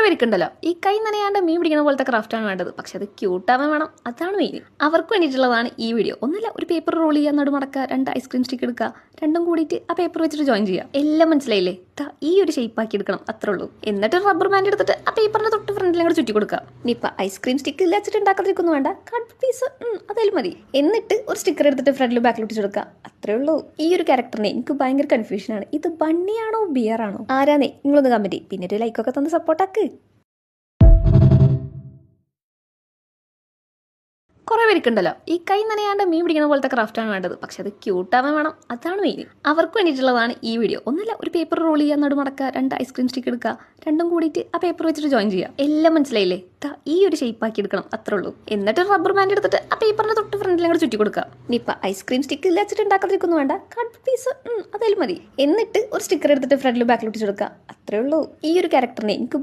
പേർക്കുണ്ടല്ലോ ഈ കൈ നനയാണ്ട് മീൻ പിടിക്കുന്ന പോലത്തെ ക്രാഫ്റ്റാണ് വേണ്ടത്. പക്ഷെ അത് ക്യൂട്ടാവാൻ വേണം, അതാണ് മെയിൻ. അവർക്ക് വേണ്ടിയിട്ടുള്ളതാണ് ഈ വീഡിയോ. ഒന്നുമില്ല, ഒരു പേപ്പർ റോൾ ചെയ്യുക, നടുമടക്കുക, 2 ഐസ്ക്രീം സ്റ്റിക്ക് എടുക്കുക, രണ്ടും കൂടിയിട്ട് ആ പേപ്പർ വെച്ചിട്ട് ജോയിൻ ചെയ്യുക. എല്ലാം മനസ്സിലായില്ലേ? ഈ ഒരു ഷേപ്പ് ആക്കി എടുക്കണം, അത്രേ ഉള്ളൂ. എന്നിട്ട് റബ്ബർ ബാൻഡ് എടുത്തിട്ട് ആ പേപ്പറിന്റെ തൊട്ട് ഫ്രണ്ടിലും കൂടെ ചുറ്റി കൊടുക്കുക. ഇനിയിപ്പോൾ ഐസ്ക്രീം സ്റ്റിക്ക് ഇല്ലാച്ചിട്ട് ഉണ്ടാക്കാതിരിക്കൊന്നും വേണ്ട, കാർഡ് പീസ് അതായാലും മതി. എന്നിട്ട് ഒരു സ്റ്റിക്കർ എടുത്തിട്ട് ഫ്രണ്ടിലും ബാക്കിൽ ഒട്ടിച്ചെടുക്കുക, അത്രേ ഉള്ളൂ. ഈ ഒരു ക്യാരക്ടറിനെ എനിക്ക് ഭയങ്കര കൺഫ്യൂഷനാണ്. ഇത് ബണ്ണിയാണോ ബിയറാണോ? ആരാന്നേ നിങ്ങളൊന്ന് കമന്റ് ചെയ്യും. പിന്നെ ഒരു ലൈക്കൊക്കെ തന്ന് സപ്പോർട്ടാക്ക്. കുറേ പേർക്കുണ്ടല്ലോ ഈ കൈ നനയാണ്ട് മീൻ പിടിക്കുന്ന പോലത്തെ ക്രാഫ്റ്റാണ് വേണ്ടത്. പക്ഷെ അത് ക്യൂട്ടാവാൻ വേണം, അതാണ് മെയിൻ. അവർക്ക് വേണ്ടിയിട്ടുള്ളതാണ് ഈ വീഡിയോ. ഒന്നുമില്ല, ഒരു പേപ്പർ റോൾ ചെയ്യുക, നടുമടക്കുക, 2 ഐസ്ക്രീം സ്റ്റിക്ക് എടുക്കുക, രണ്ടും കൂടിയിട്ട് ആ പേപ്പർ വെച്ചിട്ട് ജോയിൻ ചെയ്യുക. എല്ലാം മനസ്സിലായില്ലേ? ഈ ഒരു ഷേപ്പ് ആക്കി എടുക്കണം, അത്രേ ഉള്ളൂ. എന്നിട്ട് റബ്ബർ ബാൻഡ് എടുത്തിട്ട് ആ പേപ്പറിന്റെ തൊട്ട് ഫ്രണ്ടിലും കൂടെ ചുറ്റി കൊടുക്കുക. ഇനിയിപ്പോൾ ഐസ്ക്രീം സ്റ്റിക്ക് ഇല്ലാച്ചിട്ട് ഉണ്ടാക്കാതിരിക്കൊന്നും വേണ്ട, കാർഡ് പീസ് അതായാലും മതി. എന്നിട്ട് ഒരു സ്റ്റിക്കർ എടുത്തിട്ട് ഫ്രണ്ടിലും ബാക്കിൽ ഒട്ടിച്ചെടുക്കുക, അത്രേ ഉള്ളൂ. ഈ ഒരു ക്യാരക്ടറിനെ എനിക്ക്